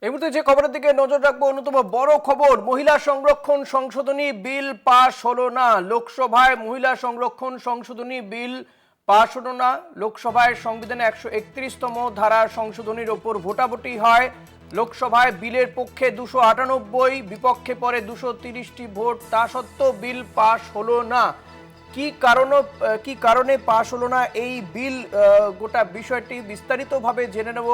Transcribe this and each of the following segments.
এই মুহূর্তে যে খবরের দিকে নজর রাখবো, অন্যতম বড় খবর, মহিলা সংরক্ষণ সংশোধনী বিল পাশ হলো না লোকসভায়। মহিলা সংরক্ষণ সংশোধনী বিল পাশ হলো না লোকসভায়। সংবিধানে 131তম ধারার সংশোধনীর ওপর ভোটাভুটি হয় লোকসভায়। বিলের পক্ষে 298, বিপক্ষে পরে 230টি ভোট। তা সত্ত্বেও বিল পাশ হলো না। কি কারণে পাশ হলো না এই বিল, গোটা বিষয়টি বিস্তারিতভাবে জেনে নেব।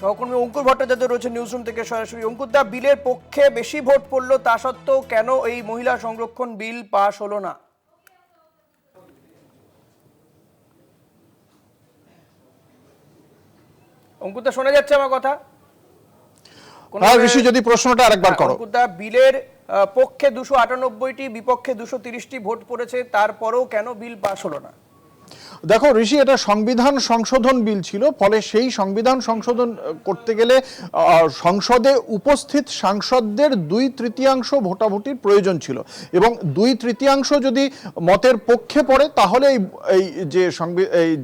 সহকর্মী অঙ্কুর ভট্টাচার্য রয়েছে নিউজ রুম থেকে সরাসরি। অঙ্কুর দা, বিলের পক্ষে বেশি ভোট পড়লো, তা সত্ত্বেও কেন এই মহিলা সংরক্ষণ বিল পাশ হলো না? অঙ্কুর দা, শোনা যাচ্ছে আমার কথা? যদি প্রশ্নটা আরেকবার করো। অঙ্কুর দা, বিলের পক্ষে 298টি, বিপক্ষে 230টি ভোট পড়েছে, তারপরেও কেন বিল পাশ হলো না? দেখো ঋষি, এটা সংবিধান সংশোধন বিল ছিল, ফলে সেই সংবিধান সংশোধন করতে গেলে সংসদে উপস্থিত সাংসদদের 2/3 ভোটাভুটির প্রয়োজন ছিল, এবং 2/3 যদি মতের পক্ষে পড়ে তাহলে এই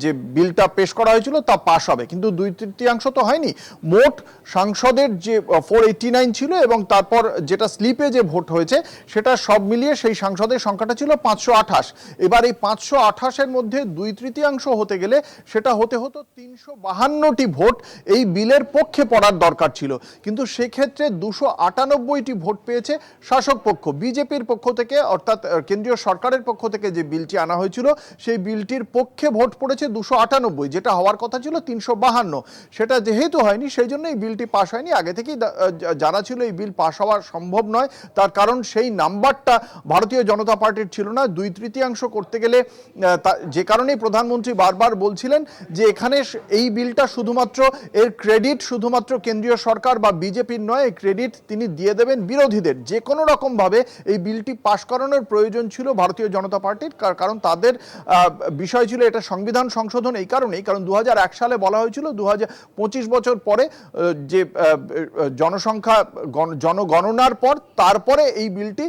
যে বিলটা পেশ করা হয়েছিল তা পাশ হবে, কিন্তু 2/3 তো হয়নি। মোট সাংসদের যে 489 ছিল, এবং তারপর যেটা স্লিপে যে ভোট হয়েছে সেটা সব মিলিয়ে সেই সাংসদের সংখ্যাটা ছিল 528। এবার এই 528-এর মধ্যে 2/3 হতে গেলে সেটা হতে হতো 352টি ভোট এই বিলের পক্ষে পড়ার দরকার ছিল, কিন্তু সেক্ষেত্রে 298টি ভোট পেয়েছে শাসক পক্ষ। বিজেপির পক্ষ থেকে, অর্থাৎ কেন্দ্রীয় সরকারের পক্ষ থেকে যে বিলটি আনা হয়েছিল সেই বিলটির পক্ষে ভোট পড়েছে 298, যেটা হওয়ার কথা ছিল 352। সেটা যেহেতু হয়নি, সেই জন্য এই বিলটি পাশ হয়নি। আগে থেকেই জানা ছিল এই বিল পাশ হওয়া সম্ভব নয়, তার কারণ সেই নাম্বারটা ভারতীয় জনতা পার্টির ছিল না। 2/3 করতে গেলে যে কারণেই প্রধানমন্ত্রী বারবার বলছিলেন যে এখানে এই বিলটা শুধুমাত্র এর ক্রেডিট শুধুমাত্র কেন্দ্রীয় সরকার বা বিজেপির নয়, এই ক্রেডিট তিনি দিয়ে দেবেন বিরোধীদের। যে কোনো রকমভাবে এই বিলটি পাশ করানোর প্রয়োজন ছিল ভারতীয় জনতা পার্টির, কারণ তাদের বিষয় ছিল এটা সংবিধান সংশোধন। এই কারণেই, কারণ 2001 সালে বলা হয়েছিল 25 বছর পরে যে জনসংখ্যা জনগণনার পর তারপরে এই বিলটি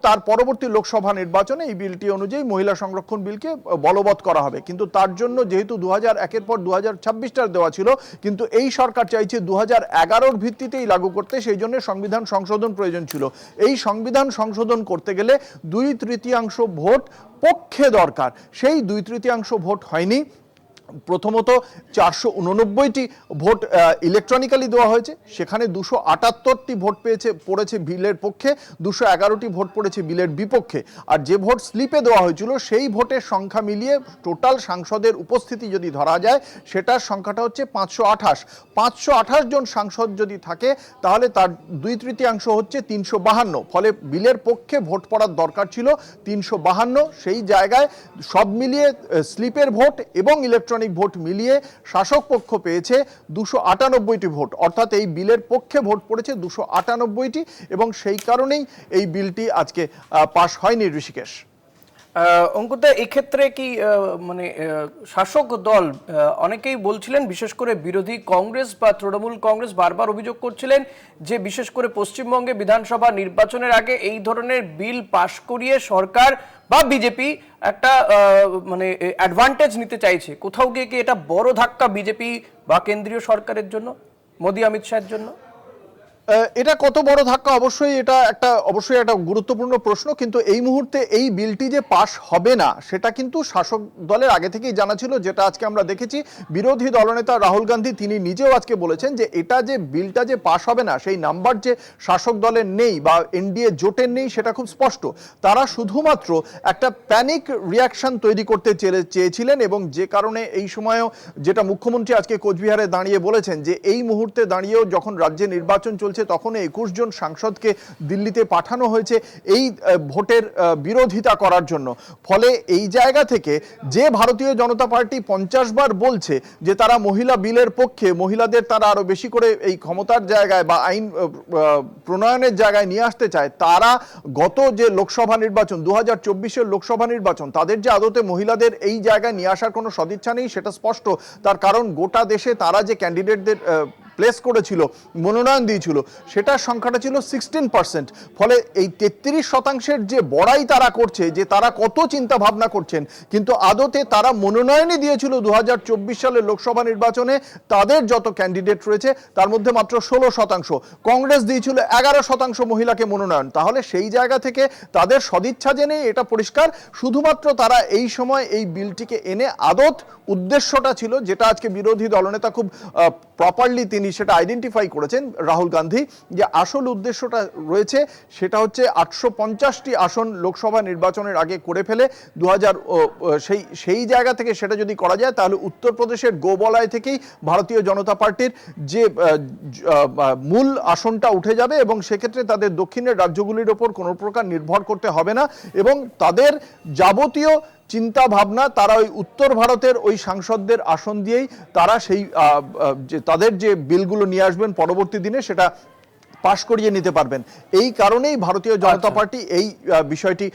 তার পরবর্তী লোকসভা নির্বাচনে এই বিলটি অনুযায়ী মহিলা সংরক্ষণ বিলকে বলবৎ করা হবে। কিন্তু তার জন্য যেহেতু 2001-এর পর 2026টা দেওয়া ছিল, কিন্তু এই সরকার চাইছে 2011-র ভিত্তিতেই লাগু করতে, সেই জন্য সংবিধান সংশোধন প্রয়োজন ছিল। এই সংবিধান সংশোধন করতে গেলে 2/3 ভোট পক্ষে দরকার, সেই 2/3 ভোট হয়নি। প্রথমত 489টি ভোট ইলেকট্রনিক্যালি দেওয়া হয়েছে, সেখানে 278টি ভোট পড়েছে বিলের পক্ষে, 211টি ভোট পড়েছে বিলের বিপক্ষে। আর যে ভোট স্লিপে দেওয়া হয়েছিল সেই ভোটের সংখ্যা মিলিয়ে টোটাল সাংসদের উপস্থিতি যদি ধরা যায়, সেটার সংখ্যাটা হচ্ছে 528। 528 জন সাংসদ যদি থাকে তাহলে তার 2/3 হচ্ছে 352। ফলে বিলের পক্ষে ভোট পড়ার দরকার ছিল 352। সেই জায়গায় সব মিলিয়ে স্লিপের ভোট এবং ইলেকট্রনিক ভোট মিলিয়ে শাসক পক্ষ পেয়েছে 298টি ভোট, অর্থাৎ এই বিলের পক্ষে ভোট পড়েছে 298টি, এবং সেই কারণেই এই বিলটি আজকে পাশ হয়নি। ঋষিকেশ, অঙ্কুরদা, এক্ষেত্রে কি মানে শাসক দল, অনেকেই বলছিলেন, বিশেষ করে বিরোধী কংগ্রেস বা তৃণমূল কংগ্রেস বারবার অভিযোগ করছিলেন যে বিশেষ করে পশ্চিমবঙ্গে বিধানসভা নির্বাচনের আগে এই ধরনের বিল পাশ করিয়ে সরকার বা বিজেপি একটা মানে অ্যাডভান্টেজ নিতে চাইছে। কোথাও গিয়ে কি এটা বড় ধাক্কা বিজেপি বা কেন্দ্রীয় সরকারের জন্য, মোদী অমিত শাহের জন্য? এটা কত বড় ধাক্কা, অবশ্যই একটা গুরুত্বপূর্ণ প্রশ্ন। কিন্তু এই মুহূর্তে এই বিলটি যে পাশ হবে না সেটা কিন্তু শাসক দলের আগে থেকেই জানা ছিল, যেটা আজকে আমরা দেখেছি। বিরোধী দলনেতা রাহুল গান্ধী তিনি নিজেও আজকে বলেছেন যে বিলটা যে পাশ হবে না, সেই নাম্বার যে শাসক দলের নেই বা এনডিএ জোটের নেই, সেটা খুব স্পষ্ট। তারা শুধুমাত্র একটা প্যানিক রিয়াকশন তৈরি করতে চেয়েছিলেন, এবং যে কারণে এই সময়েও যেটা মুখ্যমন্ত্রী আজকে কোচবিহারে দাঁড়িয়ে বলেছেন যে এই মুহূর্তে দাঁড়িয়েও যখন রাজ্যে নির্বাচন চলছে তখন 21 জন সাংসদকে দিল্লিতে পাঠানো হয়েছে এই ভোটের বিরোধিতা করার জন্য। ফলে এই জায়গা থেকে যে ভারতীয় জনতা পার্টি 50 বার বলছে যে তারা মহিলা বিলের পক্ষে, মহিলাদের তারা আরো বেশি করে এই ক্ষমতার জায়গায় বা আইন প্রণয়নের জায়গায় নিয়ে আসতে চায়, তারা গত যে লোকসভা নির্বাচন 2024-এর লোকসভা নির্বাচন, তাদের যে আদতে মহিলাদের এই জায়গায় নিয়ে আসার কোনো সদিচ্ছা নেই সেটা স্পষ্ট। তার কারণ গোটা দেশে তারা যে ক্যান্ডিডেটদের প্লেস করেছিল, মনোনয়ন দিয়েছিল, সেটার সংখ্যাটা ছিল 16%। ফলে এই 33% যে বড়াই তারা করছে, যে তারা কত চিন্তা ভাবনা করছেন, কিন্তু আদতে তারা মনোনয়নই দিয়েছিল 2024 সালের লোকসভা নির্বাচনে তাদের যত ক্যান্ডিডেট রয়েছে তার মধ্যে মাত্র 16%। কংগ্রেস দিয়েছিল 11% মহিলাকে মনোনয়ন। তাহলে সেই জায়গা থেকে তাদের সদিচ্ছা জেনে এটা পরিষ্কার, শুধুমাত্র তারা এই সময় এই বিলটিকে এনে আদত উদ্দেশ্যটা ছিল, যেটা আজকে বিরোধী দলনেতা খুব প্রপারলি তিনি সেটা আইডেন্টিফাই করেছেন, রাহুল গান্ধী, যে আসল উদ্দেশ্যটা রয়েছে সেটা হচ্ছে 850টি আসন লোকসভা নির্বাচনের আগে করে ফেলে সেই জায়গা থেকে সেটা যদি করা যায় তাহলে উত্তরপ্রদেশের গোবলায় থেকেই ভারতীয় জনতা পার্টির যে মূল আসনটা উঠে যাবে এবং সেক্ষেত্রে তাদের দক্ষিণের রাজ্যগুলির ওপর কোনো প্রকার নির্ভর করতে হবে না এবং তাদের যাবতীয় চিন্তা ভাবনা তারা ওই উত্তর ভারতের ওই সাংসদদের আসন দিয়েই তারা সেই যে তাদের যে বিলগুলো নিয়ে আসবেন পরবর্তী দিনে সেটা পাশ করিয়ে নিতে পারবেন। এই কারণেই ভারতীয় জনতা পার্টি এই বিষয়টি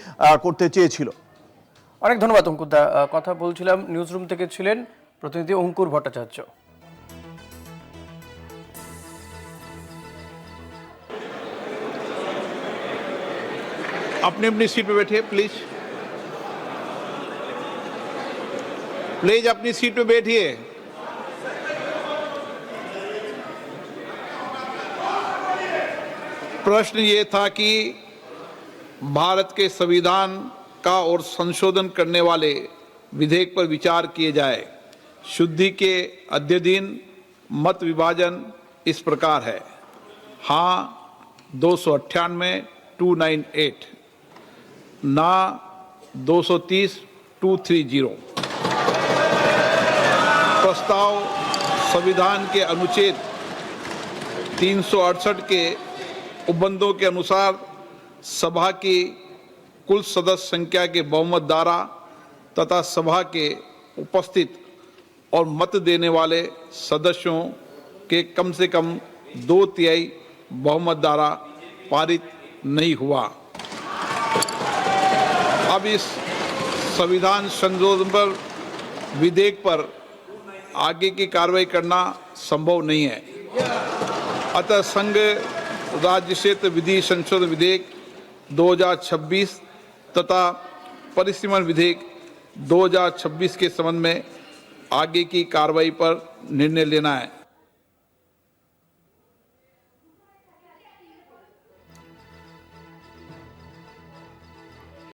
করতে চেয়েছিল। অনেক ধন্যবাদ অঙ্কুরদা। কথা বলছিলাম, নিউজ রুম থেকে ছিলেন প্রতিনিধি অঙ্কুর ভট্টাচার্য। अपनी अपनी सीट पे बैठिए प्लीज, प्लीज अपनी सीट पे बैठिए। प्रश्न ये था कि भारत के संविधान का और संशोधन करने वाले विधेयक पर विचार किए जाए। शुद्धि के अध्ययन मत विभाजन इस प्रकार है। हाँ 298 298, ना 230 230। प्रस्ताव संविधान के अनुच्छेद 368 के उपबंधों के अनुसार सभा की कुल सदस्य संख्या के बहुमत द्वारा तथा सभा के उपस्थित और मत देने वाले सदस्यों के कम से कम 2/3 बहुमत द्वारा पारित नहीं हुआ। अब इस संविधान संशोधन पर विधेयक पर आगे की कार्रवाई करना संभव नहीं है। अतः संघ राज्य क्षेत्र विधि संशोधन विधेयक 2026 तथा परिसीमन विधेयक 2026 के संबंध में आगे की कार्रवाई पर निर्णय लेना है।